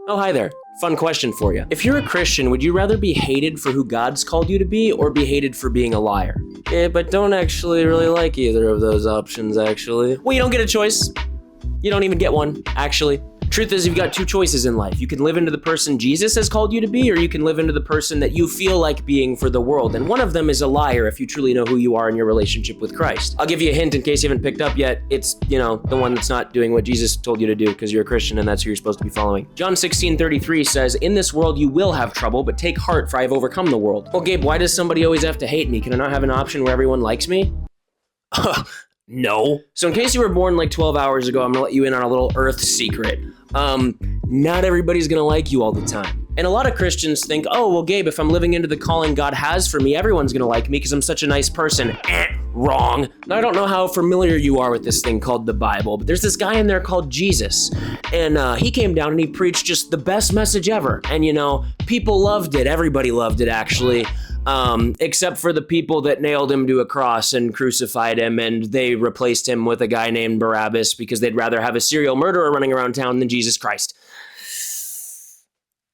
Oh, hi there. Fun question for you. If you're a Christian, would you rather be hated for who God's called you to be or be hated for being a liar? Yeah, but don't actually really like either of those options, actually. Well, you don't get a choice. You don't even get one, actually. Truth is, you've got two choices in life. You can live into the person Jesus has called you to be, or you can live into the person that you feel like being for the world. And one of them is a liar if you truly know who you are in your relationship with Christ. I'll give you a hint in case you haven't picked up yet. It's, the one that's not doing what Jesus told you to do because you're a Christian and that's who you're supposed to be following. John 16:33 says, "In this world you will have trouble, but take heart, for I have overcome the world." Well, Gabe, why does somebody always have to hate me? Can I not have an option where everyone likes me? No. So in case you were born like 12 hours ago, I'm gonna let you in on a little earth secret. Not everybody's gonna like you all the time. And a lot of Christians think, oh, well, Gabe, if I'm living into the calling God has for me, everyone's gonna like me because I'm such a nice person. Wrong. Now, I don't know how familiar you are with this thing called the Bible, but there's this guy in there called Jesus. And he came down and he preached just the best message ever. And people loved it. Everybody loved it, actually. Except for the people that nailed him to a cross and crucified him, and they replaced him with a guy named Barabbas because they'd rather have a serial murderer running around town than Jesus Christ.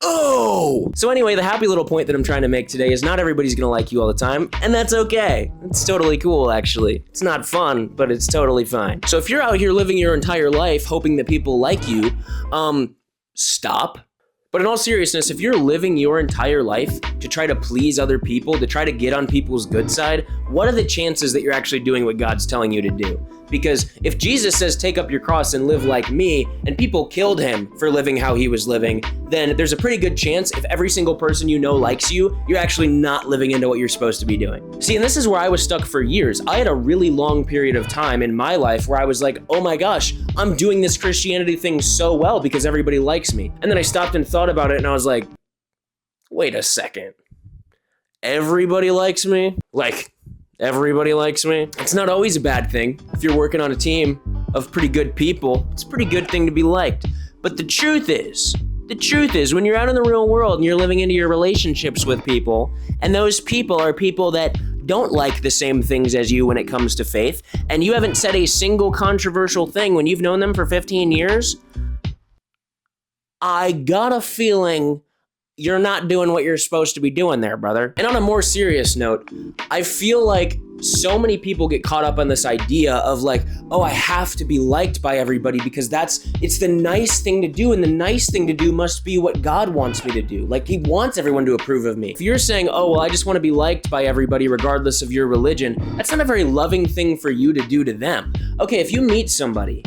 Oh! So anyway, the happy little point that I'm trying to make today is not everybody's gonna like you all the time, and that's okay. It's totally cool, actually. It's not fun, but it's totally fine. So if you're out here living your entire life hoping that people like you, stop. But in all seriousness, if you're living your entire life to try to please other people, to try to get on people's good side, what are the chances that you're actually doing what God's telling you to do? Because if Jesus says, take up your cross and live like me, and people killed him for living how he was living, then there's a pretty good chance if every single person you know likes you, you're actually not living into what you're supposed to be doing. See, and this is where I was stuck for years. I had a really long period of time in my life where I was like, oh my gosh, I'm doing this Christianity thing so well because everybody likes me. And then I stopped and thought about it and I was like, wait a second. Everybody likes me? Everybody likes me? It's not always a bad thing. If you're working on a team of pretty good people, it's a pretty good thing to be liked. But the truth is when you're out in the real world and you're living into your relationships with people, and those people are people that don't like the same things as you when it comes to faith, and you haven't said a single controversial thing when you've known them for 15 years, I got a feeling you're not doing what you're supposed to be doing there, brother. And on a more serious note, I feel like so many people get caught up on this idea of like, oh, I have to be liked by everybody because it's the nice thing to do, and the nice thing to do must be what God wants me to do. Like, he wants everyone to approve of me. If you're saying, oh, well, I just want to be liked by everybody regardless of your religion, that's not a very loving thing for you to do to them. Okay, if you meet somebody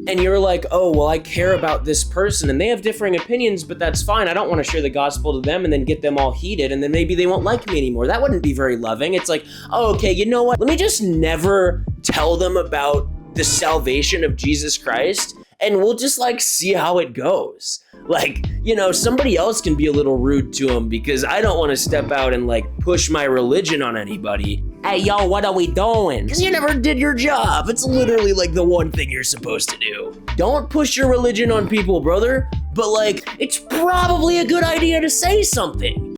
and you're like, oh, well, I care about this person and they have differing opinions, but that's fine. I don't want to share the gospel to them and then get them all heated and then maybe they won't like me anymore. That wouldn't be very loving. It's like, oh, okay, you know what? Let me just never tell them about the salvation of Jesus Christ and we'll just see how it goes. Somebody else can be a little rude to them because I don't want to step out and push my religion on anybody. Hey, yo, what are we doing? Because you never did your job. It's literally the one thing you're supposed to do. Don't push your religion on people, brother. But it's probably a good idea to say something.